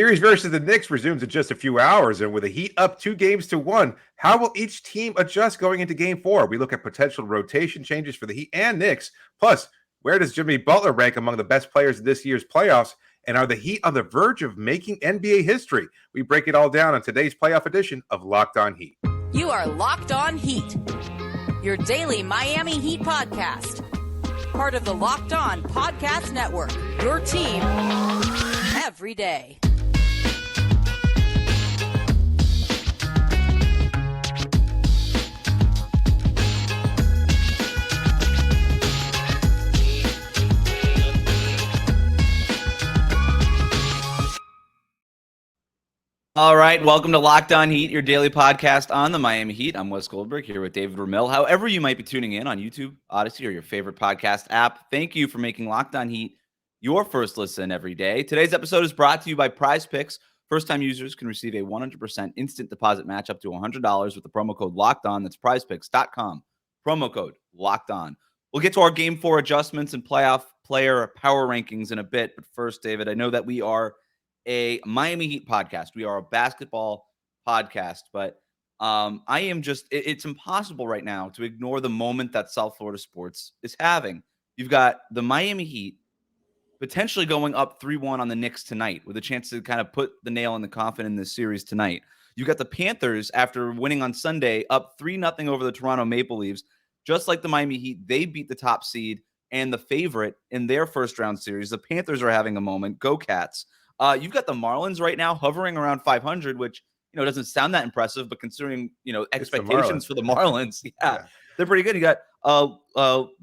Series versus the Knicks resumes in just a few hours, and with the Heat up 2-1, how will each team adjust going into Game 4? We look at potential rotation changes for the Heat and Knicks. Plus, where does Jimmy Butler rank among the best players in this year's playoffs? And are the Heat on the verge of making NBA history? We break it all down on today's playoff edition of Locked On Heat. You are Locked On Heat, your daily Miami Heat podcast. Part of the Locked On Podcast Network, your team every day. All right, welcome to Locked On Heat, your daily podcast on the Miami Heat. I'm Wes Goldberg here with David Ramil. However you might be tuning in on YouTube, Odyssey, or your favorite podcast app, thank you for making Locked On Heat your first listen every day. Today's episode is brought to you by PrizePicks. First-time users can receive a 100% instant deposit match up to $100 with the promo code LOCKEDON. That's prizepicks.com. Promo code LOCKEDON. We'll get to our Game 4 adjustments and playoff player power rankings in a bit. But first, David, I know that we are a Miami Heat podcast. We are a basketball podcast, but I am just, it's impossible right now to ignore the moment that South Florida sports is having. You've got the Miami Heat potentially going up 3-1 on the Knicks tonight with a chance to kind of put the nail in the coffin in this series tonight. You've got the Panthers, after winning on Sunday, up 3-0 over the Toronto Maple Leafs. Just like the Miami Heat, they beat the top seed and the favorite in their first round series. The Panthers are having a moment. Go Cats. You've got the Marlins right now hovering around 500, which, doesn't sound that impressive, but considering, expectations for the Marlins, yeah, they're pretty good. You got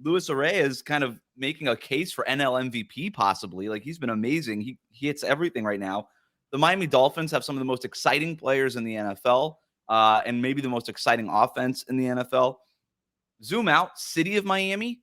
Luis Arraez kind of making a case for NL MVP possibly. Like, he's been amazing. He hits everything right now. The Miami Dolphins have some of the most exciting players in the NFL and maybe the most exciting offense in the NFL. Zoom out, city of Miami.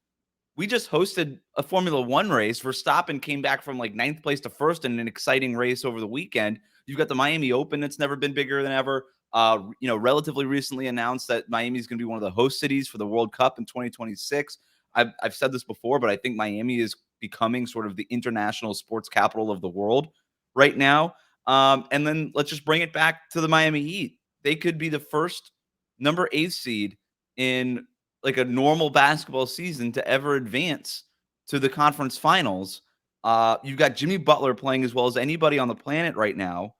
We just hosted a Formula One race. Verstappen came back from like 9th place to 1st in an exciting race over the weekend. You've got the Miami Open that's never been bigger than ever. Relatively recently announced that Miami is going to be one of the host cities for the World Cup in 2026. I've said this before, but I think Miami is becoming sort of the international sports capital of the world right now. And then let's just bring it back to the Miami Heat. They could be the first number 8 seed in like a normal basketball season to ever advance to the conference finals. You've got Jimmy Butler playing as well as anybody on the planet right now.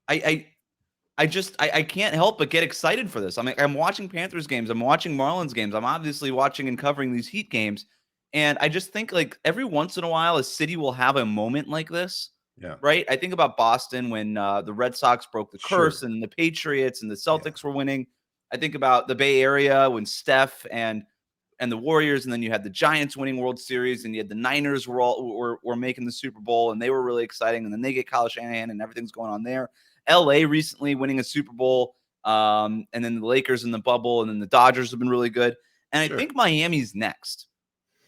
I can't help but get excited for this. I'm watching Panthers games. I'm watching Marlins games. I'm obviously watching and covering these Heat games. And I just think like every once in a while, a city will have a moment like this. Yeah. Right. I think about Boston when the Red Sox broke the curse and the Patriots and the Celtics were winning. I think about the Bay Area when Steph and the Warriors, and then you had the Giants winning World Series, and you had the Niners were making the Super Bowl, and they were really exciting. And then they get Kyle Shanahan, and everything's going on there. LA recently winning a Super Bowl, and then the Lakers in the bubble, and then the Dodgers have been really good. And I think Miami's next.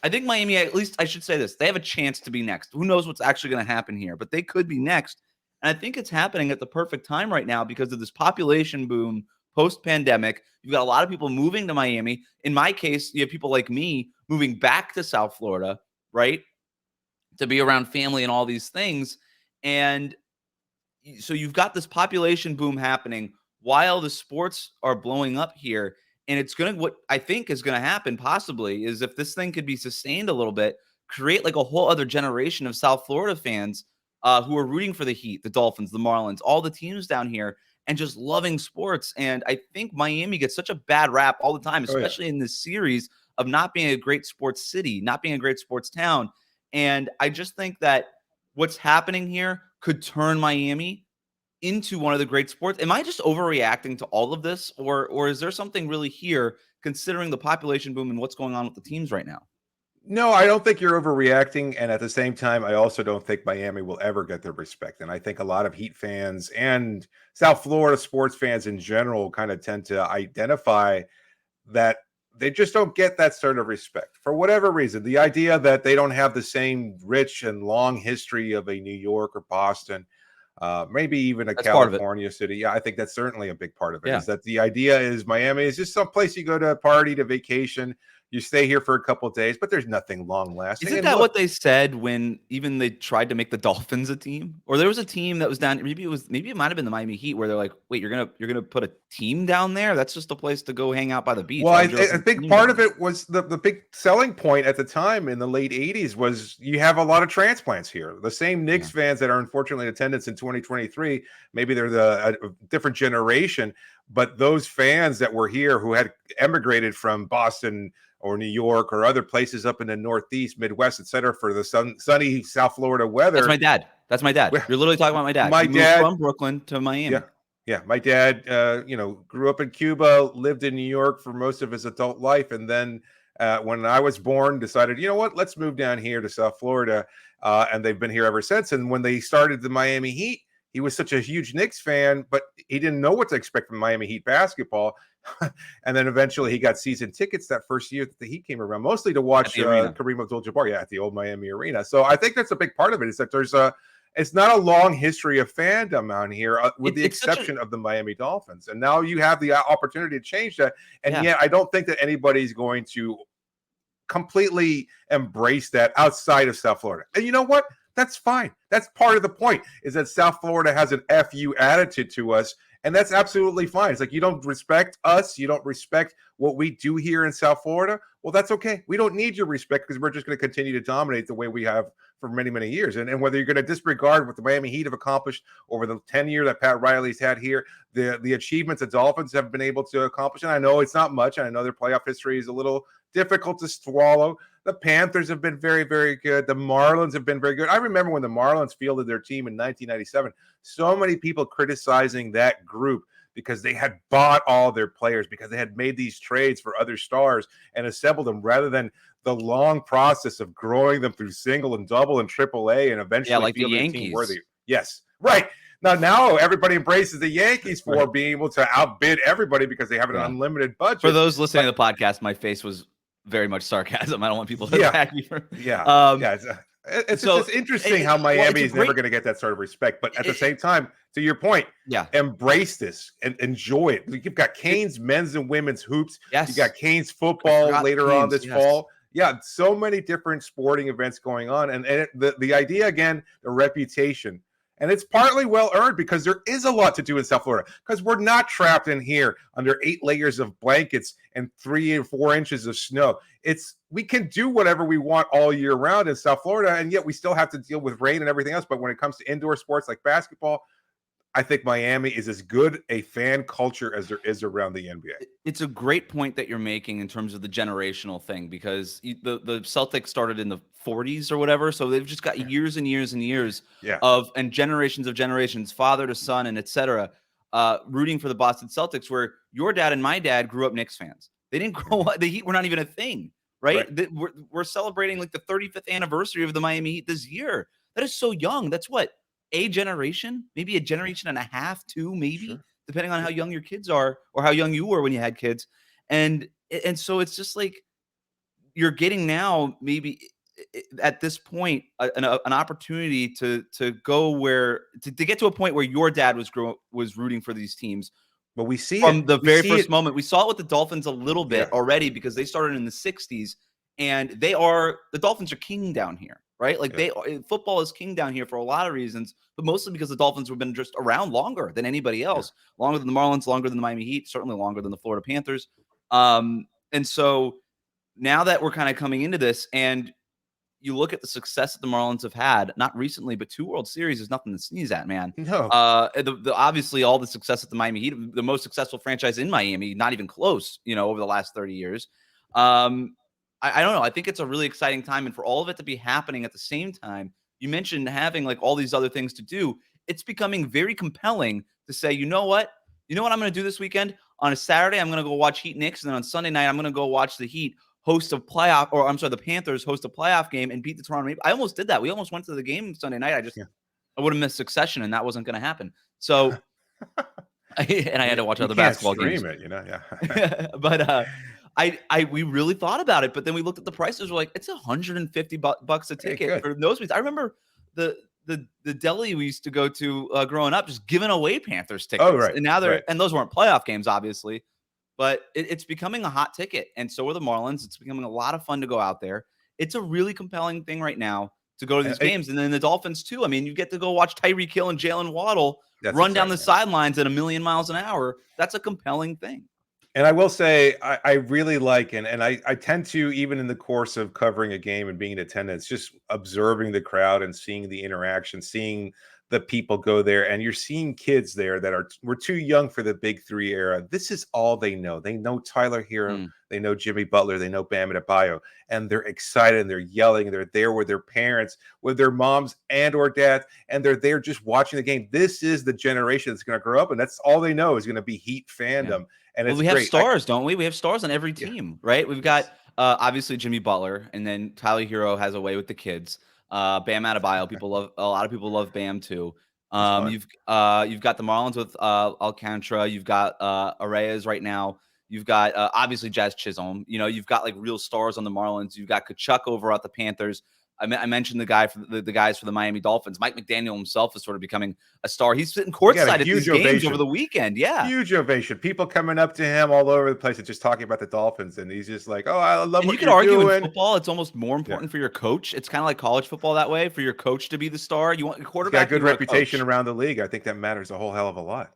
I think Miami, at least I should say this, they have a chance to be next. Who knows what's actually going to happen here, but they could be next. And I think it's happening at the perfect time right now because of this population boom. Post-pandemic, you've got a lot of people moving to Miami. In my case, you have people like me moving back to South Florida, right, to be around family and all these things. And so you've got this population boom happening while the sports are blowing up here. And it's going to, what I think is going to happen possibly is if this thing could be sustained a little bit, create like a whole other generation of South Florida fans who are rooting for the Heat, the Dolphins, the Marlins, all the teams down here, and just loving sports. And I think Miami gets such a bad rap all the time, especially in this series of not being a great sports city, not being a great sports town. And I just think that what's happening here could turn Miami into one of the great sports. Am I just overreacting to all of this? Or is there something really here considering the population boom and what's going on with the teams right now? No, I don't think you're overreacting. And at the same time, I also don't think Miami will ever get their respect. And I think a lot of Heat fans and South Florida sports fans in general kind of tend to identify that they just don't get that sort of respect for whatever reason. The idea that they don't have the same rich and long history of a New York or Boston, maybe even a California city. Yeah, I think that's certainly a big part of it. Is that the idea is Miami is just some place you go to party, to vacation. You stay here for a couple of days, but there's nothing long lasting. Isn't that what they said when even they tried to make the Dolphins a team? Or there was a team that was down. Maybe it might have been the Miami Heat where they're like, wait, you're gonna put a team down there? That's just a place to go hang out by the beach. Well, I think part of it was the big selling point at the time in the late 80s was you have a lot of transplants here. The same Knicks fans that are unfortunately in attendance in 2023, maybe they're a different generation, but those fans that were here who had emigrated from Boston or New York or other places up in the Northeast, Midwest, et cetera, for the sunny South Florida weather. That's my dad. You're literally talking about my dad. My dad moved from Brooklyn to Miami. Yeah. My dad, grew up in Cuba, lived in New York for most of his adult life, and then when I was born, decided, you know what, let's move down here to South Florida, and they've been here ever since. And when they started the Miami Heat, he was such a huge Knicks fan, but he didn't know what to expect from Miami Heat basketball. And then eventually he got season tickets that first year that the Heat came around, mostly to watch Kareem Abdul-Jabbar, at the old Miami Arena. So I think that's a big part of it, is that it's not a long history of fandom out here, with the exception of the Miami Dolphins. And now you have the opportunity to change that. And yet I don't think that anybody's going to completely embrace that outside of South Florida. And you know what? That's fine. That's part of the point, is that South Florida has an FU attitude to us. And that's absolutely fine. It's like, you don't respect us. You don't respect what we do here in South Florida. Well, that's okay. We don't need your respect, because we're just going to continue to dominate the way we have for many, many years. And whether you're going to disregard what the Miami Heat have accomplished over the 10 years that Pat Riley's had here, the achievements the Dolphins have been able to accomplish. And I know it's not much. And I know their playoff history is a little difficult to swallow. The Panthers have been very, very good. The Marlins have been very good. I remember when the Marlins fielded their team in 1997, so many people criticizing that group because they had bought all their players, because they had made these trades for other stars and assembled them, rather than the long process of growing them through single and double and triple A, and eventually like the fielding a Yankees. team worthy. Yes, right. Now everybody embraces the Yankees for being able to outbid everybody because they have an unlimited budget. For those listening to the podcast, my face was very much sarcasm. I don't want people to attack me for it's just interesting how Miami is never going to get that sort of respect. But at the same time, to your point, embrace this and enjoy it. You've got Canes men's and women's hoops. Yes. You got Canes football later on this fall. Yeah, so many different sporting events going on. And the idea, again, the reputation. And it's partly well-earned, because there is a lot to do in South Florida, because we're not trapped in here under 8 layers of blankets and 3 or 4 inches of snow. We can do whatever we want all year round in South Florida, and yet we still have to deal with rain and everything else. But when it comes to indoor sports like basketball, I think Miami is as good a fan culture as there is around the NBA. It's a great point that you're making in terms of the generational thing, because the Celtics started in the 40s or whatever. So they've just got years and years and years and generations of generations, father to son and et cetera, rooting for the Boston Celtics, where your dad and my dad grew up Knicks fans. They didn't grow up. The Heat were not even a thing, right? We're celebrating like the 35th anniversary of the Miami Heat this year. That is so young. That's what? A generation, maybe a generation and a half, 2, maybe, depending on how young your kids are or how young you were when you had kids. And so it's just like you're getting now, maybe at this point, an opportunity to go to get to a point where your dad was rooting for these teams. But we see from the very first moment. We saw it with the Dolphins a little bit already, because they started in the 60s, and the Dolphins are king down here. Right? Like football is king down here for a lot of reasons, but mostly because the Dolphins have been just around longer than anybody else, longer than the Marlins, longer than the Miami Heat, certainly longer than the Florida Panthers. And so now that we're kind of coming into this, and you look at the success that the Marlins have had, not recently, but 2 World Series is nothing to sneeze at, man. No. Obviously all the success at the Miami Heat, the most successful franchise in Miami, not even close, over the last 30 years. I don't know. I think it's a really exciting time. And for all of it to be happening at the same time, you mentioned having like all these other things to do. It's becoming very compelling to say, you know what I'm going to do this weekend? On a Saturday, I'm going to go watch Heat-Knicks. And then on Sunday night, I'm going to go watch the Heat host a playoff, the Panthers host a playoff game and beat the Toronto Maple. I almost did that. We almost went to the game Sunday night. I would have missed Succession, and that wasn't going to happen. So, and I had to watch other basketball games. But, we really thought about it, but then we looked at the prices. We're like, it's $150 a ticket for nosebleeds. I remember the deli we used to go to growing up, just giving away Panthers tickets. Oh, right. And now and those weren't playoff games, obviously, but it's becoming a hot ticket. And so are the Marlins. It's becoming a lot of fun to go out there. It's a really compelling thing right now to go to these games. And then the Dolphins too. I mean, you get to go watch Tyreek Hill and Jalen Waddle run down the sidelines at 1,000,000 miles an hour. That's a compelling thing. And I will say, I really like, and I tend to, even in the course of covering a game and being in attendance, just observing the crowd and seeing the interaction, seeing the people go there, and you're seeing kids there that we're too young for the Big Three era. This is all they know. They know Tyler Herro, they know Jimmy Butler, they know Bam Adebayo, and they're excited and they're yelling. They're there with their parents, with their moms and or dads, and they're there just watching the game. This is the generation that's going to grow up, and that's all they know is going to be Heat fandom. And we have stars, don't we? We have stars on every team, right? We've got obviously Jimmy Butler, and then Tyler Herro has a way with the kids. Bam Adebayo, a lot of people love Bam too. You've got the Marlins with Alcantara. You've got Arraez right now. You've got obviously Jazz Chisholm. You know, you've got like real stars on the Marlins. You've got Kachuk over at the Panthers. I mentioned the guys for the Miami Dolphins. Mike McDaniel himself is sort of becoming a star. He's sitting courtside at these games over the weekend. Yeah, huge ovation. People coming up to him all over the place and just talking about the Dolphins, and he's just like, "Oh, I love what you can argue in football. It's almost more important for your coach. It's kind of like college football that way. For your coach to be the star, you want your quarterback. He's got a good reputation around the league. I think that matters a whole hell of a lot.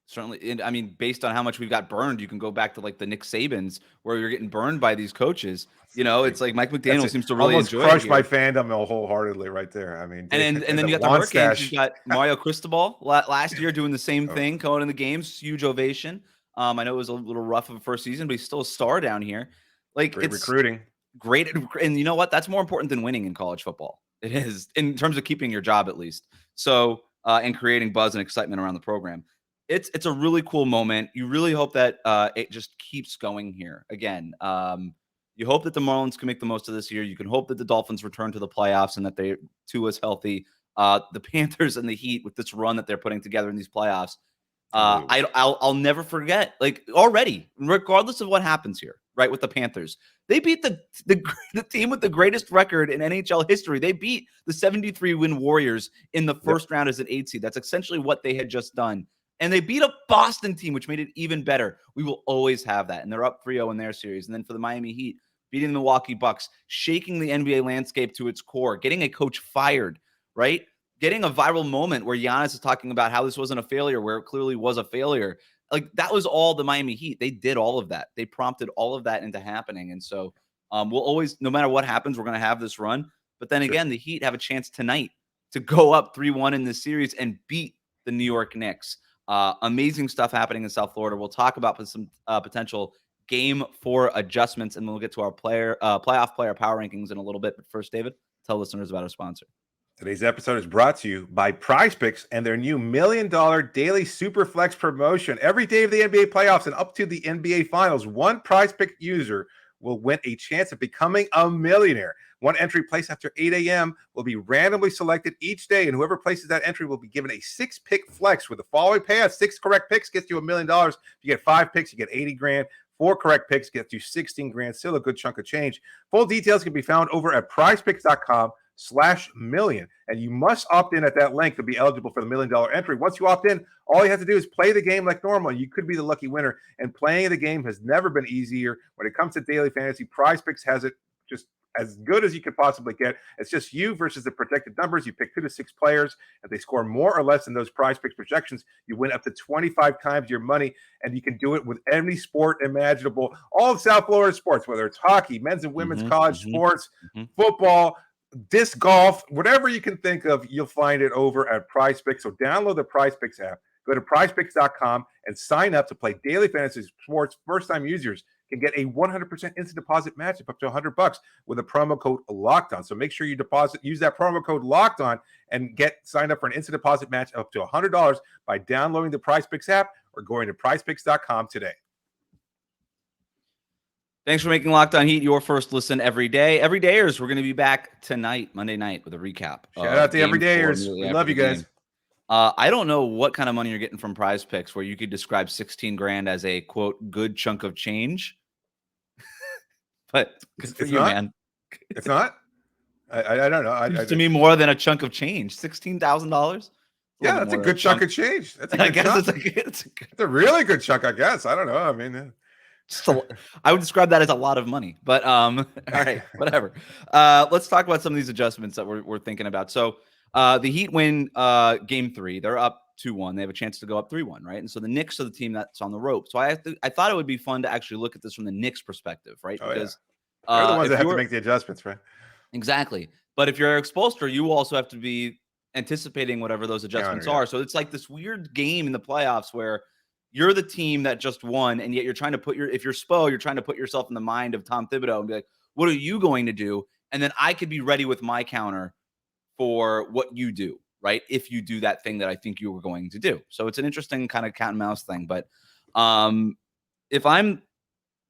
Certainly. And I mean, based on how much we've got burned, you can go back to like the Nick Sabans where you're getting burned by these coaches. You know, it's like Mike McDaniel seems to really enjoy it. Crushed my fandom wholeheartedly right there. I mean, and then you got the Hurricanes. You got Mario Cristobal last year doing the same thing, going in the games, huge ovation. I know it was a little rough of a first season, but he's still a star down here. Like, great recruiting. Great. And you know what? That's more important than winning in college football. It is, in terms of keeping your job at least. So, and creating buzz and excitement around the program. It's a really cool moment. You really hope that it just keeps going here. Again, you hope that the Marlins can make the most of this year. You can hope that the Dolphins return to the playoffs and that they too is healthy. The Panthers and the Heat with this run that they're putting together in these playoffs. I'll never forget. Like already, regardless of what happens here, right? With the Panthers, they beat the team with the greatest record in NHL history. They beat the 73-win Warriors in the first round as an 8 seed. That's essentially what they had just done. And they beat a Boston team, which made it even better. We will always have that. And they're up 3-0 in their series. And then for the Miami Heat, beating the Milwaukee Bucks, shaking the NBA landscape to its core, getting a coach fired, right? Getting a viral moment where Giannis is talking about how this wasn't a failure, where it clearly was a failure. Like, that was all the Miami Heat. They did all of that. They prompted all of that into happening. And so we'll always, no matter what happens, we're going to have this run. But then again, the Heat have a chance tonight to go up 3-1 in this series and beat the New York Knicks. Amazing stuff happening in South Florida. We'll talk about some potential Game 4 adjustments, and we'll get to our playoff player power rankings in a little bit. But first, David, tell listeners about our sponsor. Today's episode is brought to you by PrizePicks and their new $1 million daily Superflex promotion. Every day of the NBA playoffs and up to the NBA Finals, one PrizePick user will win a chance of becoming a millionaire. One entry placed after 8 a.m. will be randomly selected each day, and whoever places that entry will be given a 6-pick flex with the following payout. 6 correct picks gets you $1 million. If you get 5 picks, you get 80 grand. 4 correct picks gets you 16 grand. Still a good chunk of change. Full details can be found over at prizepicks.com/million. And you must opt in at that link to be eligible for the $1 million entry. Once you opt in, all you have to do is play the game like normal. You could be the lucky winner. And playing the game has never been easier. When it comes to daily fantasy, PrizePicks has it just as good as you could possibly get. It's just you versus the projected numbers. You pick 2 to 6 players. If they score more or less than those PrizePicks projections, you win up to 25 times your money. And you can do it with any sport imaginable. All of South Florida sports, whether it's hockey, men's and women's college sports, football, disc golf, whatever you can think of, you'll find it over at PrizePicks. So download the PrizePicks app. Go to prizepicks.com and sign up to play daily fantasy sports. First-time users can get a 100% instant deposit match up to $100 with a promo code LOCKEDON. So make sure you use that promo code LOCKEDON and get signed up for an instant deposit match up to $100 by downloading the PrizePicks app or going to prizepicks.com today. Thanks for making Locked On Heat your first listen every day. Everydayers, we're going to be back tonight, Monday night, with a recap. Shout out to Everydayers. We love you guys. I don't know what kind of money you're getting from PrizePicks, where you could describe 16 grand as a, quote, good chunk of change. But good for you, man. It's not? I don't know. To me, more than a chunk of change. $16,000? Yeah, that's a good chunk of change. That's a good chunk. It's a really good chunk, I guess. I don't know. I mean, I would describe that as a lot of money, but all right, whatever. Let's talk about some of these adjustments that we're thinking about. So the Heat win game 3. They're up 2-1. They have a chance to go up 3-1, right? And so the Knicks are the team that's on the rope. So I thought it would be fun to actually look at this from the Knicks perspective, right? Oh, Because they're the ones if that have to you're make the adjustments, right? exactly, but if you're Eric Spoelstra, you also have to be anticipating whatever those adjustments Counter, yeah. are. So it's like this weird game in the playoffs where you're the team that just won, and yet you're trying to if you're Spo, you're trying to put yourself in the mind of Tom Thibodeau and be like, what are you going to do? And then I could be ready with my counter for what you do, right? If you do that thing that I think you were going to do. So it's an interesting kind of cat and mouse thing. But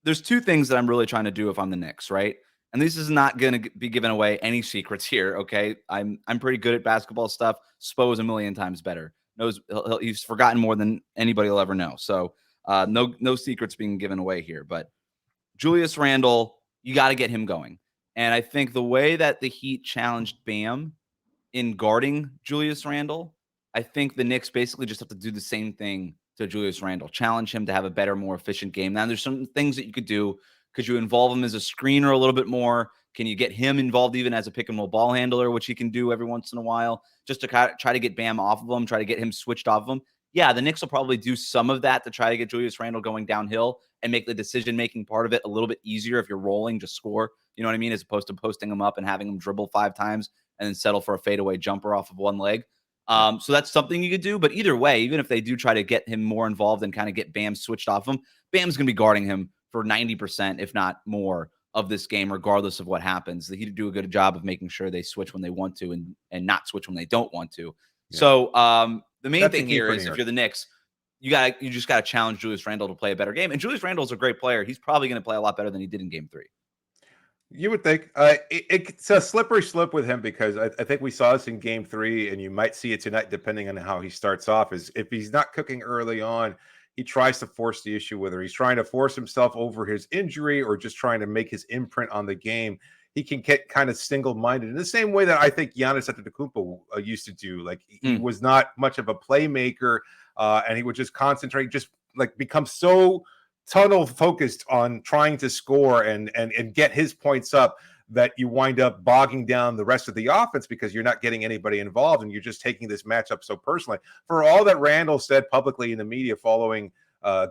there's two things that I'm really trying to do if I'm the Knicks, right? And this is not going to be giving away any secrets here, okay? I'm pretty good at basketball stuff. Spo is a million times better. He's forgotten more than anybody will ever know. So no secrets being given away here. But Julius Randle, you got to get him going. And I think the way that the Heat challenged Bam in guarding Julius Randle, I think the Knicks basically just have to do the same thing to Julius Randle. Challenge him to have a better, more efficient game. Now, there's some things that you could do. Could you involve him as a screener a little bit more? Can you get him involved even as a pick and roll ball handler, which he can do every once in a while, just to try to get Bam off of him, try to get him switched off of him? Yeah, the Knicks will probably do some of that to try to get Julius Randle going downhill and make the decision-making part of it a little bit easier. If you're rolling, just score. You know what I mean? As opposed to posting him up and having him dribble 5 times and then settle for a fadeaway jumper off of one leg. So that's something you could do. But either way, even if they do try to get him more involved and kind of get Bam switched off him, Bam's going to be guarding him for 90%, if not more, of this game, regardless of what happens. The Heat do a good job of making sure they switch when they want to and not switch when they don't want to. Yeah. So the main thing here is if you're the Knicks, you just got to challenge Julius Randle to play a better game. And Julius Randle is a great player. He's probably going to play a lot better than he did in game 3. You would think it's a slippery slope with him because I think we saw this in game 3, and you might see it tonight, depending on how he starts off. Is if he's not cooking early on, he tries to force the issue, whether he's trying to force himself over his injury or just trying to make his imprint on the game. He can get kind of single-minded in the same way that I think Giannis Antetokounmpo used to do. Like he was not much of a playmaker, and he would just concentrate, just like become so tunnel focused on trying to score and get his points up that you wind up bogging down the rest of the offense because you're not getting anybody involved and you're just taking this matchup so personally. For all that Randle said publicly in the media following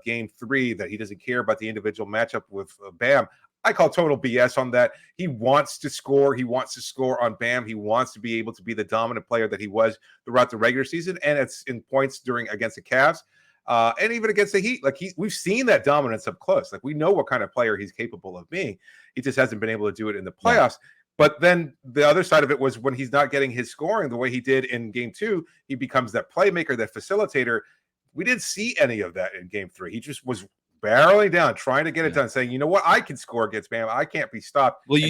game 3 that he doesn't care about the individual matchup with Bam, I call total BS on that. He wants to score. He wants to score on Bam. He wants to be able to be the dominant player that he was throughout the regular season, and it's in points against the Cavs. And even against the Heat, like we've seen that dominance up close. Like we know what kind of player he's capable of being. He just hasn't been able to do it in the playoffs. Yeah. But then the other side of it was when he's not getting his scoring the way he did in game 2, he becomes that playmaker, that facilitator. We didn't see any of that in game 3. He just was barreling down, trying to get it done, saying, you know what, I can score against Bam. I can't be stopped. Well,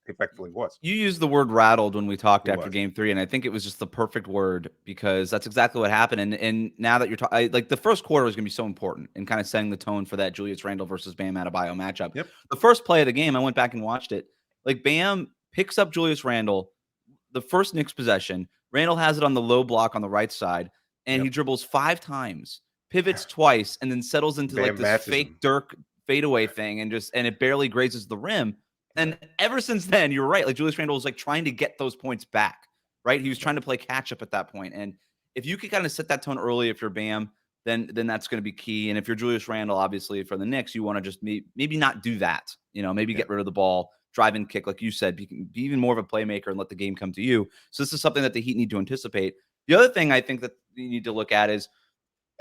effectively was. You used the word rattled when we talked after game 3, and I think it was just the perfect word because that's exactly what happened. And now that you're talking, like the first quarter is going to be so important in kind of setting the tone for that Julius Randle versus Bam Adebayo matchup. Yep. The first play of the game, I went back and watched it. Like Bam picks up Julius Randle, the first Knicks possession. Randle has it on the low block on the right side, and he dribbles 5 times, pivots twice, and then settles into Bam like this fake Dirk fadeaway thing, and it barely grazes the rim. And ever since then, you're right. Like Julius Randle was like trying to get those points back, right? He was trying to play catch up at that point. And if you could kind of set that tone early, if you're Bam, then that's going to be key. And if you're Julius Randle, obviously for the Knicks, you want to just maybe not do that. You know, maybe get rid of the ball, drive and kick, like you said, be even more of a playmaker and let the game come to you. So this is something that the Heat need to anticipate. The other thing I think that you need to look at is,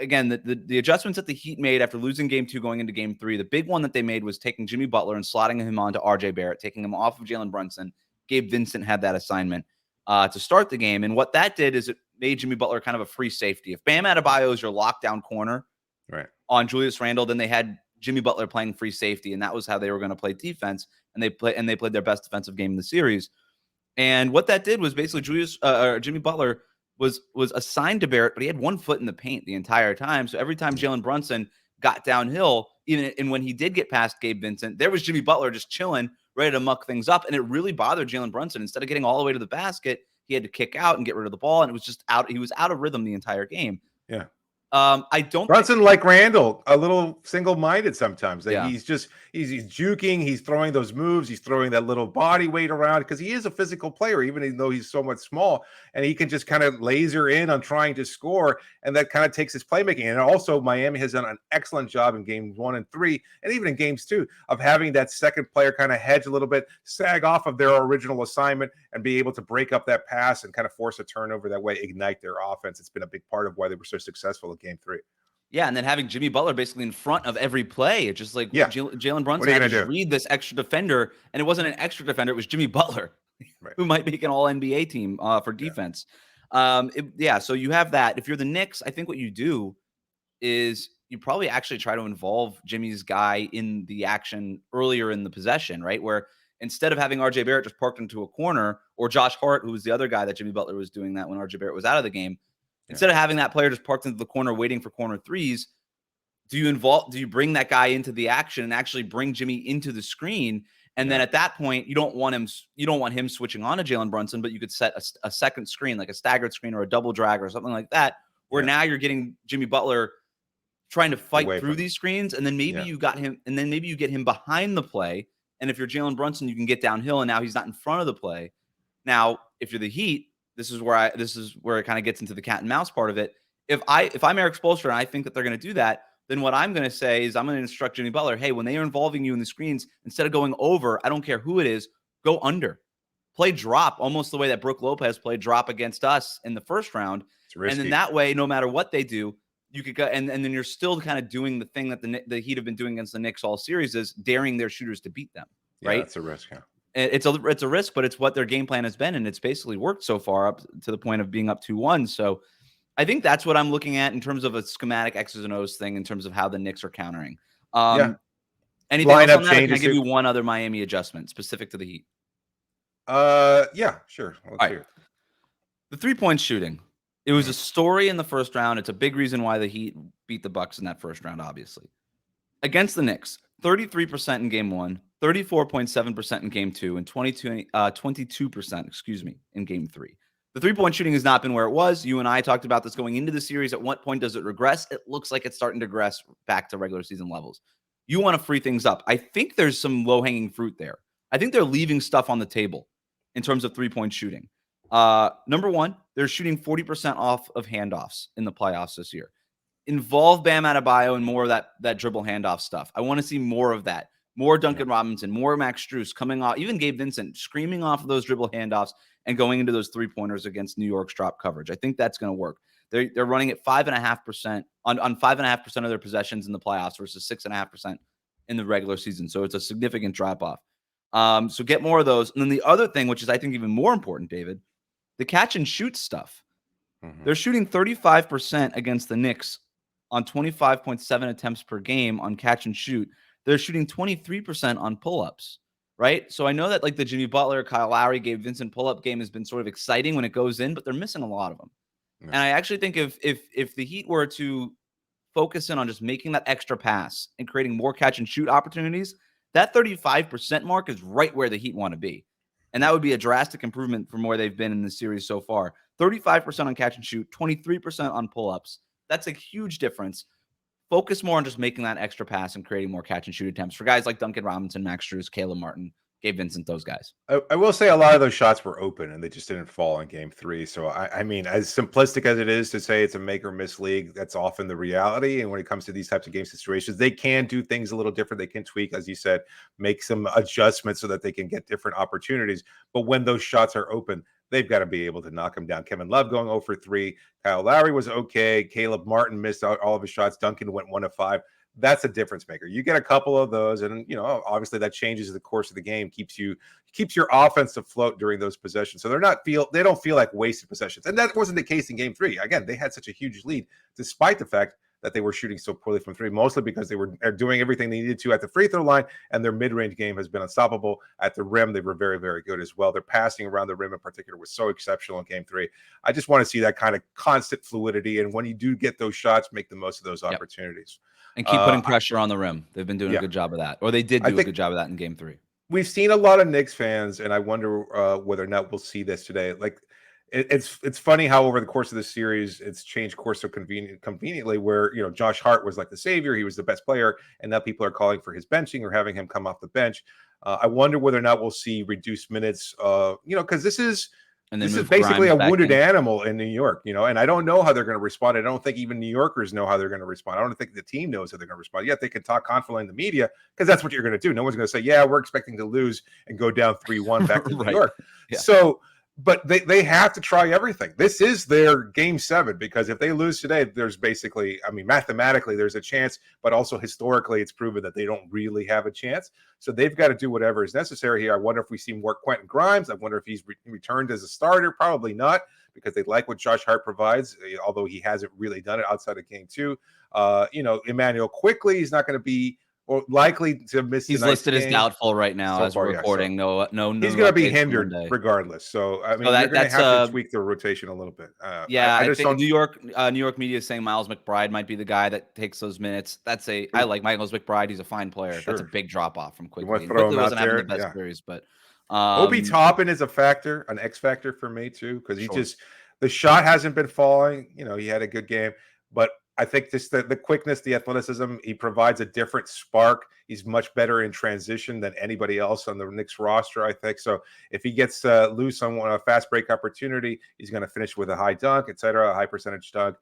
again, the adjustments that the Heat made after losing game 2 going into game 3, the big one that they made was taking Jimmy Butler and slotting him onto RJ Barrett, taking him off of Jalen Brunson. Gabe Vincent had that assignment to start the game. And what that did is it made Jimmy Butler kind of a free safety. If Bam Adebayo is your lockdown corner on Julius Randle, then they had Jimmy Butler playing free safety, and that was how they were going to play defense. And they played their best defensive game in the series. And what that did was basically Jimmy Butler was assigned to Barrett, but he had 1 foot in the paint the entire time. So every time Jalen Brunson got downhill, and when he did get past Gabe Vincent, there was Jimmy Butler just chilling, ready to muck things up. And it really bothered Jalen Brunson. Instead of getting all the way to the basket, he had to kick out and get rid of the ball. And it was just out. He was out of rhythm the entire game. Yeah. I don't Brunson, like Randall, a little single-minded sometimes. That Yeah. he's juking, he's throwing those moves, he's throwing that little body weight around because he is a physical player, even though he's so much small, and he can just kind of laser in on trying to score, and that kind of takes his playmaking. And also, Miami has done an excellent job in games 1 and 3, and even in games 2, of having that second player kind of hedge a little bit, sag off of their original assignment, and be able to break up that pass and kind of force a turnover that way, ignite their offense. It's been a big part of why they were so successful in game 3. Yeah, and then having Jimmy Butler basically in front of every play. It's just like Jalen Brunson had to just read this extra defender, and it wasn't an extra defender. It was Jimmy Butler, who might make an all-NBA team for defense. So you have that. If you're the Knicks, I think what you do is you probably actually try to involve Jimmy's guy in the action earlier in the possession, right? Where instead of having RJ Barrett just parked into a corner, or Josh Hart, who was the other guy that Jimmy Butler was doing that when RJ Barrett was out of the game, instead of having that player just parked into the corner waiting for corner threes, do you bring that guy into the action and actually bring Jimmy into the screen? And then at that point, you don't want him switching on to Jalen Brunson, but you could set a second screen, like a staggered screen or a double drag or something like that, where now you're getting Jimmy Butler trying to fight through these screens, and then maybe you got him, and then maybe you get him behind the play. And if you're Jalen Brunson, you can get downhill, and now he's not in front of the play. Now, if you're the Heat, this is where it kind of gets into the cat and mouse part of it. If I'm Eric Spoelstra and I think that they're going to do that, then what I'm going to say is I'm going to instruct Jimmy Butler, hey, when they are involving you in the screens, instead of going over, I don't care who it is, go under. Play drop, almost the way that Brook Lopez played drop against us in the first round. And then that way, no matter what they do, you could go, and then you're still kind of doing the thing that the Heat have been doing against the Knicks all series, is daring their shooters to beat them, right? That's a risk, yeah. It's a risk, but it's what their game plan has been, and it's basically worked so far, up to the point of being up 2-1. So I think that's what I'm looking at in terms of a schematic X's and O's thing in terms of how the Knicks are countering. Anything else on that, or can I give you one other Miami adjustment specific to the Heat? Yeah, sure. Let's hear it. The 3-point shooting. It was a story in the first round. It's a big reason why the Heat beat the Bucks in that first round, obviously. Against the Knicks, 33% in game 1, 34.7% in game 2, and 22%, in game 3. The 3-point shooting has not been where it was. You and I talked about this going into the series. At what point does it regress? It looks like it's starting to regress back to regular season levels. You want to free things up. I think there's some low-hanging fruit there. I think they're leaving stuff on the table in terms of 3-point shooting. Number one, they're shooting 40% off of handoffs in the playoffs this year. Involve Bam Adebayo and more of that dribble handoff stuff. I want to see more of that. More Duncan Robinson, more Max Strus coming off, even Gabe Vincent screaming off of those dribble handoffs and going into those 3-pointers against New York's drop coverage. I think that's going to work. They're running at 5.5% on 5.5% of their possessions in the playoffs versus 6.5% in the regular season. So it's a significant drop off. So get more of those. And then the other thing, which is I think even more important, David, the catch and shoot stuff. They're shooting 35% against the Knicks on 25.7 attempts per game on catch and shoot. They're shooting 23% on pull-ups, right? So I know that like the Jimmy Butler, Kyle Lowry, Gabe Vincent pull-up game has been sort of exciting when it goes in, but they're missing a lot of them. And I actually think if the Heat were to focus in on just making that extra pass and creating more catch and shoot opportunities, that 35% mark is right where the Heat want to be. And that would be a drastic improvement from where they've been in the series so far. 35% on catch and shoot, 23% on pull-ups. That's a huge difference. Focus more on just making that extra pass and creating more catch and shoot attempts for guys like Duncan Robinson, Max Strus, Caleb Martin, Gabe Vincent, those guys. I will say a lot of those shots were open and they just didn't fall in game 3. So, I mean, as simplistic as it is to say it's a make or miss league, that's often the reality. And when it comes to these types of game situations, they can do things a little different. They can tweak, as you said, make some adjustments so that they can get different opportunities. But when those shots are open, they've got to be able to knock them down. Kevin Love going 0 for 3. Kyle Lowry was okay. Caleb Martin missed out all of his shots. Duncan went 1 of 5. That's a difference maker. You get a couple of those, and obviously that changes the course of the game, keeps your offense afloat during those possessions. So they don't feel like wasted possessions. And that wasn't the case in game 3. Again, they had such a huge lead, despite the fact that they were shooting so poorly from 3, mostly because they were doing everything they needed to at the free throw line, and their mid-range game has been unstoppable. At the rim, they were very, very good as well. Their passing around the rim in particular was so exceptional in game 3. I just want to see that kind of constant fluidity, and when you do get those shots, make the most of those opportunities. And keep putting pressure on the rim. They've been doing a good job of that. Or they did do a good job of that in game 3. We've seen a lot of Knicks fans, and I wonder whether or not we'll see this today. Like, it's funny how over the course of the series it's changed course so conveniently where Josh Hart was like the savior, he was the best player, and now people are calling for his benching or having him come off the bench. I wonder whether or not we'll see reduced minutes, because this is basically a wounded animal in New York, and I don't know how they're going to respond. I don't think even New Yorkers know how they're going to respond. I don't think the team knows how they're going to respond. Yet they can talk confidently in the media because that's what you're going to do. No one's going to say, yeah, we're expecting to lose and go down 3-1 back to New York. Yeah. So, but they have to try everything. This is their game 7, because if they lose today, there's basically, mathematically there's a chance, but also historically it's proven that they don't really have a chance. So they've got to do whatever is necessary here. I wonder if we see more Quentin Grimes. I wonder if he's returned as a starter. Probably not, because they like what Josh Hart provides, although he hasn't really done it outside of game 2. Emmanuel quickly, he's not going to be likely to miss. He's listed as doubtful right now as we're recording. No, he's going to be hindered regardless. So they're going to have to tweak their rotation a little bit. I think New York media is saying Miles McBride might be the guy that takes those minutes. I like Miles McBride. He's a fine player. Sure. That's a big drop off from Quickly. Quickly wasn't having the best series, but Obi Toppin is a factor, an X factor for me too, because the shot hasn't been falling. He had a good game, but I think just the quickness, the athleticism, he provides a different spark. He's much better in transition than anybody else on the Knicks roster, I think. So if he gets loose on a fast break opportunity, he's going to finish with a high dunk, et cetera, a high percentage dunk,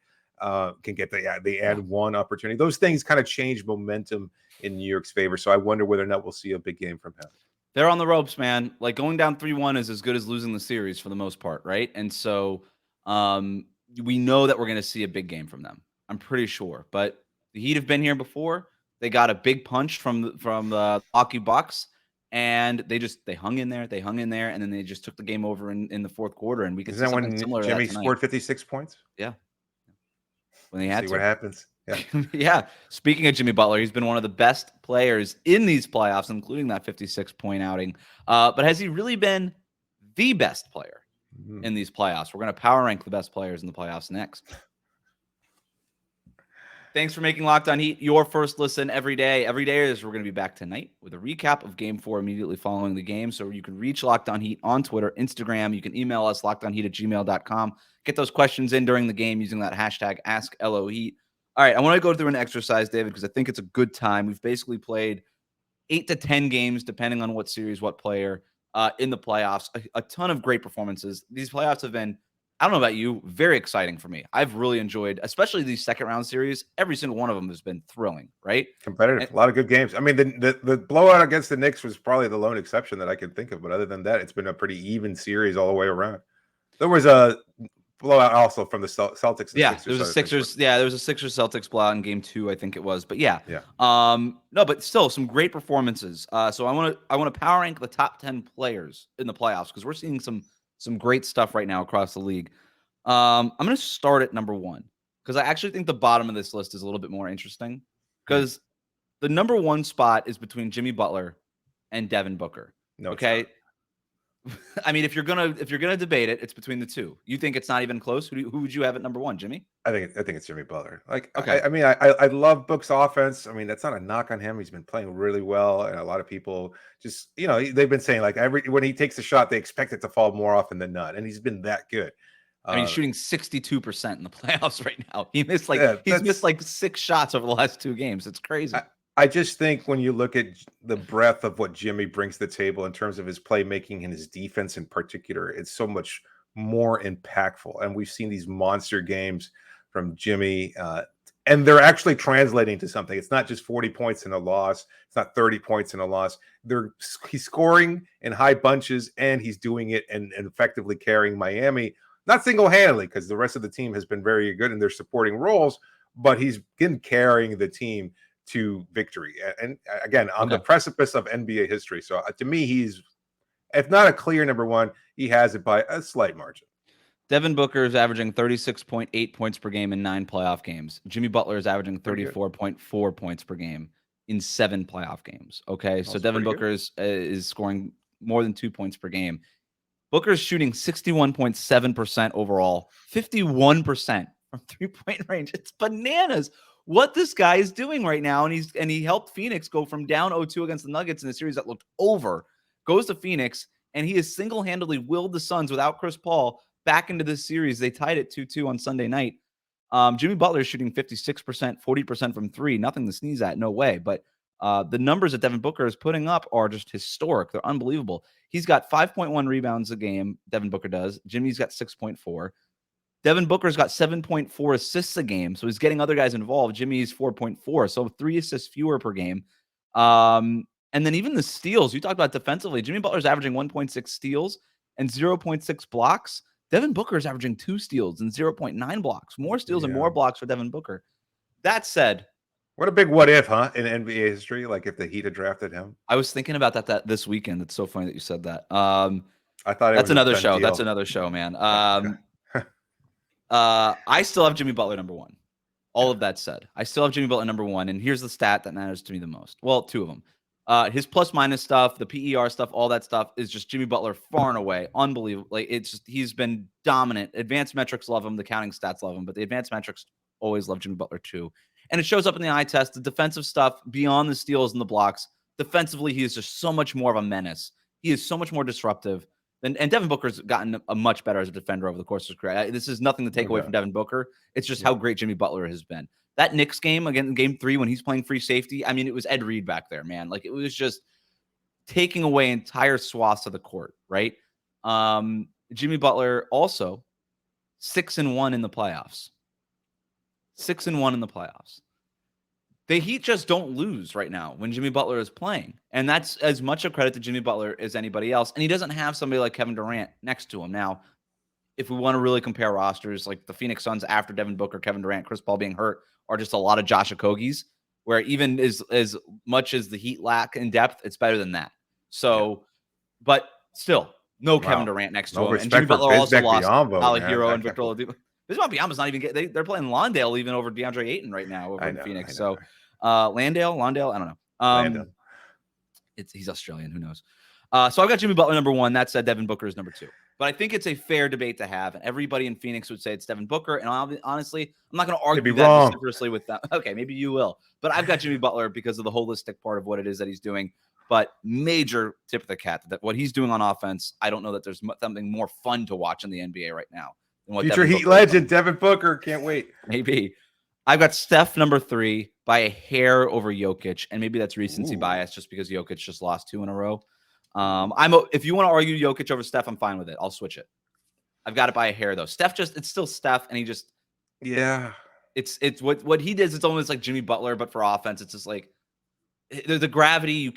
can get the and one opportunity. Those things kind of change momentum in New York's favor. So I wonder whether or not we'll see a big game from him. They're on the ropes, man. Like going down 3-1 is as good as losing the series for the most part, right? And so we know that we're going to see a big game from them. I'm pretty sure, but the Heat have been here before. They got a big punch from the Milwaukee Bucks, and they hung in there, and then they just took the game over in the fourth quarter. And we could see something similar to that Jimmy scored 56 points. Yeah, when they had see what happens. Yeah, yeah. Speaking of Jimmy Butler, he's been one of the best players in these playoffs, including that 56-point outing. But has he really been the best player in these playoffs? We're going to power rank the best players in the playoffs next. Thanks for making Locked On Heat your first listen every day. Every day we're going to be back tonight with a recap of Game 4 immediately following the game. So you can reach Locked On Heat on Twitter, Instagram. You can email us, lockedonheat@gmail.com. Get those questions in during the game using that hashtag AskLOHeat. All right, I want to go through an exercise, David, because I think it's a good time. We've basically played 8 to 10 games, depending on what series, what player, in the playoffs. A ton of great performances. These playoffs have been, I don't know about you, very exciting for me. I've really enjoyed, especially these second-round series. Every single one of them has been thrilling, right? Competitive, a lot of good games. I mean, the blowout against the Knicks was probably the lone exception that I can think of. But other than that, it's been a pretty even series all the way around. There was a blowout also from the Celtics. Yeah, there was a Sixers. Yeah, there was a Sixers-Celtics blowout in Game 2, I think it was. But yeah. No, but still some great performances. So I want to power rank the top 10 players in the playoffs because we're seeing some great stuff right now across the league. I'm going to start at number 1 because I actually think the bottom of this list is a little bit more interesting because the number 1 spot is between Jimmy Butler and Devin Booker. No, okay. I mean, if you're gonna debate it, it's between the two. You think it's not even close? Who would you have at number 1, Jimmy? I think it's Jimmy Butler. Like, okay. I love Book's offense. I mean, that's not a knock on him. He's been playing really well, and a lot of people just they've been saying like when he takes a shot, they expect it to fall more often than not, and he's been that good. I mean, he's shooting 62% in the playoffs right now. He missed missed like 6 shots over the last 2 games. It's crazy. I just think when you look at the breadth of what Jimmy brings to the table in terms of his playmaking and his defense in particular, it's so much more impactful. And we've seen these monster games from Jimmy, and they're actually translating to something. It's not just 40 points in a loss. It's not 30 points in a loss. He's scoring in high bunches, and he's doing it and effectively carrying Miami, not single-handedly because the rest of the team has been very good in their supporting roles, but he's been carrying the team to victory, and again on the precipice of NBA history. So to me, he's, if not a clear number 1, he has it by a slight margin. Devin Booker is averaging 36.8 points per game in 9 playoff games. Jimmy Butler is averaging 34.4 points per game in 7 playoff games. Okay, so Devin Booker is scoring more than 2 points per game. Booker is shooting 61.7% overall, 51% from 3-point range. It's bananas what this guy is doing right now. And he helped Phoenix go from down 0-2 against the Nuggets in a series that looked over, goes to Phoenix, and he has single-handedly willed the Suns without Chris Paul back into this series. They tied it 2-2 on Sunday night. Jimmy Butler is shooting 56%, 40% from three. Nothing to sneeze at, no way. But the numbers that Devin Booker is putting up are just historic. They're unbelievable. He's got 5.1 rebounds a game, Devin Booker does. Jimmy's got 6.4. Devin Booker's got 7.4 assists a game, so he's getting other guys involved. Jimmy's 4.4, so 3 assists fewer per game. And then even the steals, you talked about defensively. Jimmy Butler's averaging 1.6 steals and 0.6 blocks. Devin Booker's averaging 2 steals and 0.9 blocks. More steals and more blocks for Devin Booker. That said, what a big what if, huh? In NBA history, like if the Heat had drafted him. I was thinking about that this weekend. It's so funny that you said that. I thought that's another show. That's another show, man. I still have Jimmy Butler number 1. All of that said, I still have Jimmy Butler number 1. And here's the stat that matters to me the most. Well, 2 of them. His plus minus stuff, the PER stuff, all that stuff is just Jimmy Butler far and away. Unbelievable. Like it's just, he's been dominant. Advanced metrics love him. The counting stats love him, but the advanced metrics always love Jimmy Butler too. And it shows up in the eye test, the defensive stuff beyond the steals and the blocks. Defensively, he is just so much more of a menace. He is so much more disruptive. And Devin Booker's gotten a much better as a defender over the course of his career. This is nothing to take away from Devin Booker. It's just how great Jimmy Butler has been. That Knicks game, again, game 3, when he's playing free safety, I mean, it was Ed Reed back there, man. Like, it was just taking away entire swaths of the court, right? Jimmy Butler also 6-1 in the playoffs. 6-1 in the playoffs. The Heat just don't lose right now when Jimmy Butler is playing. And that's as much a credit to Jimmy Butler as anybody else. And he doesn't have somebody like Kevin Durant next to him. Now, if we want to really compare rosters, like the Phoenix Suns after Devin Booker, Kevin Durant, Chris Paul being hurt, are just a lot of Josh Okogis, where even as much as the Heat lack in depth, it's better than that. So, but still, no Kevin Durant next to him. And Jimmy Butler also lost Herro and Victor Oladipo. Bismack Biyombo's not even they're playing Lawndale even over DeAndre Ayton right now over in Phoenix. So Lawndale, I don't know. He's Australian, who knows? So I've got Jimmy Butler number 1. That said, Devin Booker is number 2. But I think it's a fair debate to have. And everybody in Phoenix would say it's Devin Booker. And honestly, I'm not going to argue that vociferously with that. Okay, maybe you will. But I've got Jimmy Butler because of the holistic part of what it is that he's doing. But major tip of the cap that what he's doing on offense, I don't know that there's something more fun to watch in the NBA right now. Future Heat legend, Devin Booker. Can't wait. Maybe. I've got Steph number 3 by a hair over Jokic. And maybe that's recency bias just because Jokic just lost 2 in a row. If you want to argue Jokic over Steph, I'm fine with it. I'll switch it. I've got it by a hair though. It's still Steph, and he just It's what he does. It's almost like Jimmy Butler, but for offense. It's just like the gravity.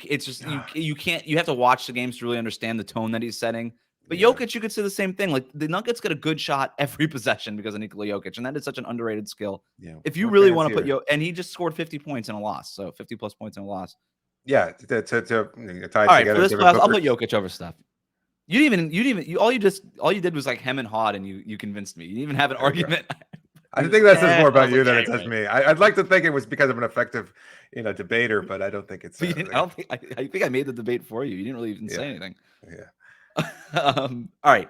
You can't. You have to watch the games to really understand the tone that he's setting. But Jokic, you could say the same thing. Like the Nuggets get a good shot every possession because of Nikola Jokic, and that is such an underrated skill. Yeah. If you really want to put and he just scored 50 points in a loss, so 50 plus points in a loss. Yeah, to tie all right, together. For this class, I'll put Jokic over Steph. You all you did was like hem and hawed, and you convinced me. You didn't even have an argument. I think that says more about you than it says me. I'd like to think it was because of an effective, debater, but I don't think it's. I think I made the debate for you. You didn't really even say anything. Yeah. All right.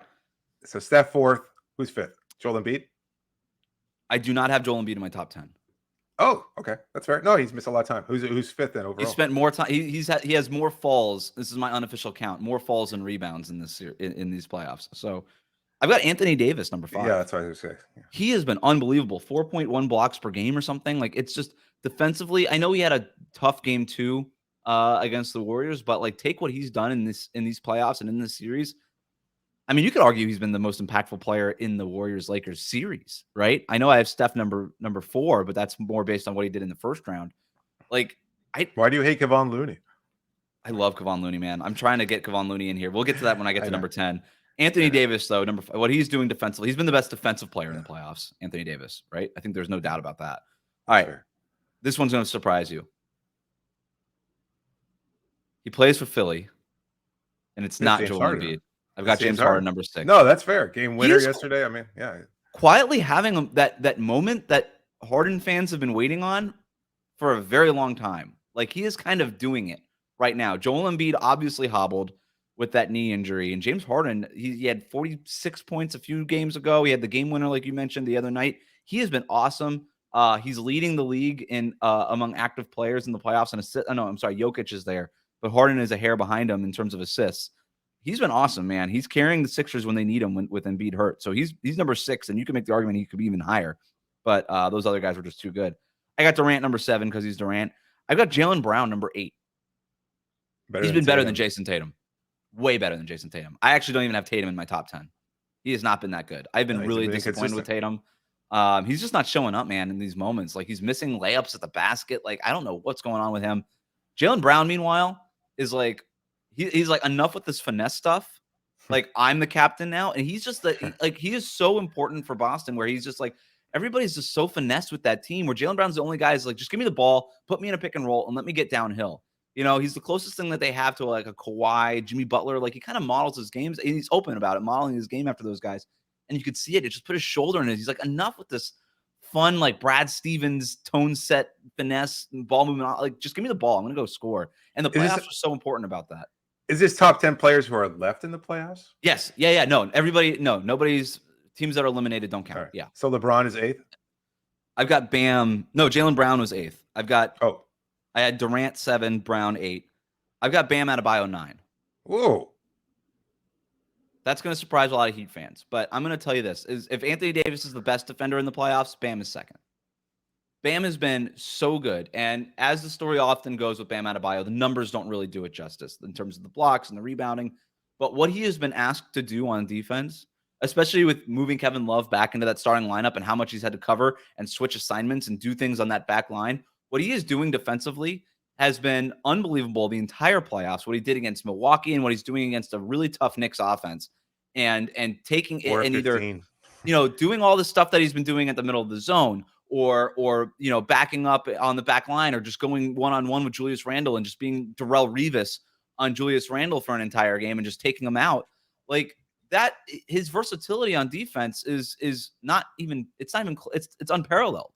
So Steph 4th. Who's 5th? Joel Embiid? I do not have Joel Embiid in my top 10. Oh, okay. That's fair. No, he's missed a lot of time. Who's 5th then overall? He spent more time. He has more falls. This is my unofficial count. More falls and rebounds in this in these playoffs. So I've got Anthony Davis number 5. Yeah, that's what I was going to say. Yeah. He has been unbelievable. 4.1 blocks per game or something. Like it's just defensively. I know he had a tough game 2 against the Warriors, but like take what he's done in these playoffs and in this series. I mean, you could argue he's been the most impactful player in the Warriors-Lakers series, right? I know I have Steph number 4, but that's more based on what he did in the first round. Like, why do you hate Kevon Looney? I love Kevon Looney, man. I'm trying to get Kevon Looney in here. We'll get to that when I get to number 10. Anthony Davis, though, number 5, what he's doing defensively, he's been the best defensive player in the playoffs, Anthony Davis, right? I think there's no doubt about that. All right. Sure. This one's going to surprise you. He plays for Philly, and it's not Joel Embiid. I've got James Harden number 6. No, that's fair. Game winner yesterday. I mean, yeah. Quietly having that moment that Harden fans have been waiting on for a very long time. Like he is kind of doing it right now. Joel Embiid obviously hobbled with that knee injury, and James Harden, he had 46 points a few games ago. He had the game winner, like you mentioned the other night. He has been awesome. He's leading the league in among active players in the playoffs and assists. Oh, no, I'm sorry, Jokic is there, but Harden is a hair behind him in terms of assists. he's been awesome, man. He's carrying the Sixers when they need him with Embiid hurt. So he's number 6, and you can make the argument he could be even higher. But those other guys were just too good. I got Durant number 7 because he's Durant. I've got Jaylen Brown number 8. He's been better than Jason Tatum. Way better than Jason Tatum. I actually don't even have Tatum in my top 10. He has not been that good. I've been really disappointed with Tatum. He's just not showing up, man, in these moments. Like, he's missing layups at the basket. Like, I don't know what's going on with him. Jaylen Brown, meanwhile, is like, he's like, enough with this finesse stuff. Like, I'm the captain now. And he's just he is so important for Boston, where he's just like, everybody's just so finessed with that team, where Jaylen Brown's the only guy who's like, just give me the ball, put me in a pick and roll, and let me get downhill. You know, he's the closest thing that they have to like a Kawhi, Jimmy Butler. Like, he kind of models his games, and he's open about it, modeling his game after those guys. And you could see it. It just put his shoulder in it. He's like, enough with this fun, like Brad Stevens tone set finesse ball movement. Like, just give me the ball. I'm going to go score. And the playoffs are so important about that. Is this top 10 players who are left in the playoffs? Yes. Yeah. No, nobody's teams that are eliminated don't count. Right. Yeah. So LeBron is 8th? I've got Bam. No, Jaylen Brown was 8th. I've got, I had Durant 7, Brown 8. I've got Bam Adebayo 9. Whoa. That's going to surprise a lot of Heat fans. But I'm going to tell you this. If Anthony Davis is the best defender in the playoffs, Bam is 2nd. Bam has been so good. And as the story often goes with Bam Adebayo, the numbers don't really do it justice in terms of the blocks and the rebounding. But what he has been asked to do on defense, especially with moving Kevin Love back into that starting lineup and how much he's had to cover and switch assignments and do things on that back line, what he is doing defensively has been unbelievable the entire playoffs, what he did against Milwaukee and what he's doing against a really tough Knicks offense. And taking it and either, doing all the stuff that he's been doing at the middle of the zone or backing up on the back line or just going one-on-one with Julius Randle and just being Darrelle Revis on Julius Randle for an entire game and just taking him out. Like that, his versatility on defense is not even, it's unparalleled,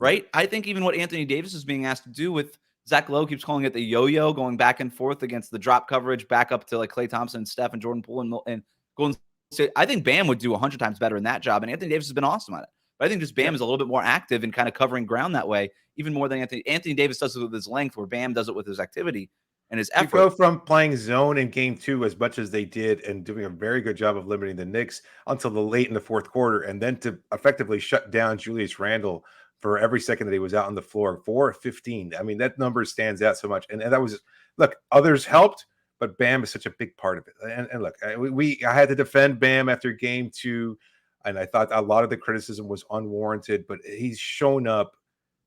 right? I think even what Anthony Davis is being asked to do with Zach Lowe keeps calling it the yo-yo, going back and forth against the drop coverage, back up to like Klay Thompson, Steph, and Jordan Poole and Golden State. I think Bam would do 100 times better in that job, and Anthony Davis has been awesome at it. But I think just Bam is a little bit more active and kind of covering ground that way, even more than Anthony Davis does it with his length, where Bam does it with his activity and his effort. You go from playing zone in game 2 as much as they did and doing a very good job of limiting the Knicks until the late in the fourth quarter, and then to effectively shut down Julius Randle for every second that he was out on the floor, 4-15. I mean, that number stands out so much. And that was, look, others helped, but Bam is such a big part of it. And look, I had to defend Bam after game 2, and I thought a lot of the criticism was unwarranted, but he's shown up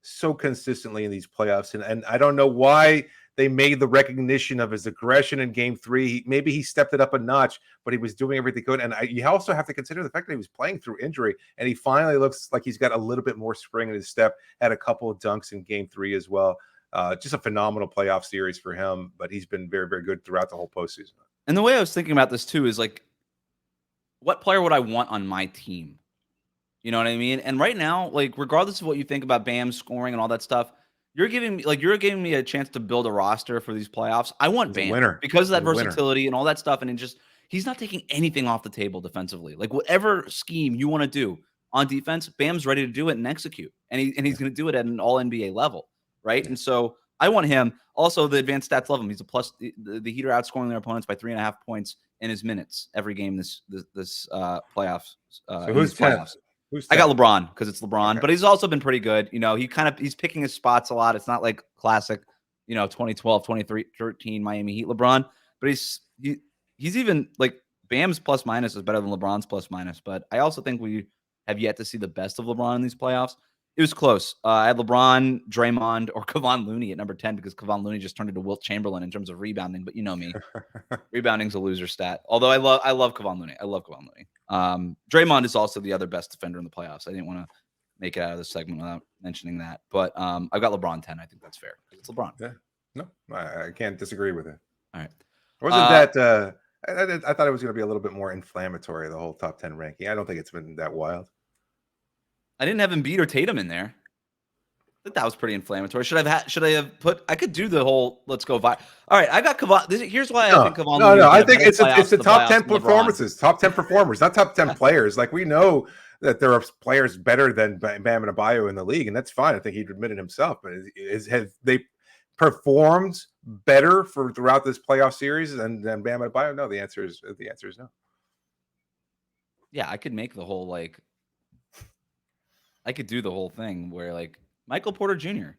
so consistently in these playoffs. And I don't know why they made the recognition of his aggression in game 3. Maybe he stepped it up a notch, but he was doing everything good. And you also have to consider the fact that he was playing through injury, and he finally looks like he's got a little bit more spring in his step. Had a couple of dunks in game 3 as well. Just a phenomenal playoff series for him, but he's been very, very good throughout the whole postseason. And the way I was thinking about this too is like, what player would I want on my team? You know what I mean? And right now, like, regardless of what you think about Bam scoring and all that stuff, you're giving me a chance to build a roster for these playoffs. I want Bam because of that versatility and all that stuff. And he's not taking anything off the table defensively. Like, whatever scheme you want to do on defense, Bam's ready to do it and execute. And he's going to do it at an all NBA level. Right. And so I want him. Also, the advanced stats love him. He's a plus. The Heat are outscoring their opponents by 3.5 points in his minutes every game this playoffs. So who's playoffs? I got LeBron because it's LeBron, but he's also been pretty good. He's picking his spots a lot. It's not like classic, 2012, 2013 Miami Heat LeBron, but he's even like Bam's plus minus is better than LeBron's plus minus. But I also think we have yet to see the best of LeBron in these playoffs. It was close. I had LeBron, Draymond, or Kevon Looney at number 10 because Kevon Looney just turned into Wilt Chamberlain in terms of rebounding. But you know me, rebounding's a loser stat. Although I love Kevon Looney. I love Kevon Looney. Draymond is also the other best defender in the playoffs. I didn't want to make it out of the segment without mentioning that. But I've got LeBron 10. I think that's fair. It's LeBron. Yeah. No, I can't disagree with it. All right. Wasn't that I thought it was going to be a little bit more inflammatory, the whole top 10 ranking. I don't think it's been that wild. I didn't have Embiid or Tatum in there. I think that was pretty inflammatory. Should I have put? I could do the whole let's go by. All right, I got Kevon. Here's why I think Kevon. No. I think it's the top 10 performances, top 10 performers, not top 10 players. Like, we know that there are players better than Bam and Adebayo in the league, and that's fine. I think he'd admit it himself. But have they performed better for throughout this playoff series than Bam Adebayo? No, the answer is no. Yeah, I could make the whole I could do the whole thing where Michael Porter Jr.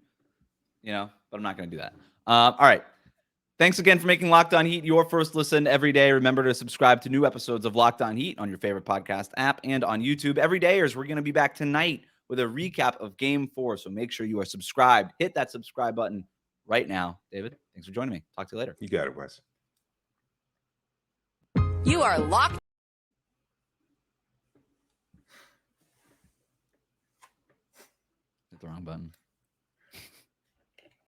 But I'm not going to do that. All right. Thanks again for making Locked On Heat your first listen every day. Remember to subscribe to new episodes of Locked On Heat on your favorite podcast app and on YouTube every day, as we're going to be back tonight with a recap of Game 4. So make sure you are subscribed. Hit that subscribe button right now. David, thanks for joining me. Talk to you later. You got it, Wes. You are locked. Hit the wrong button.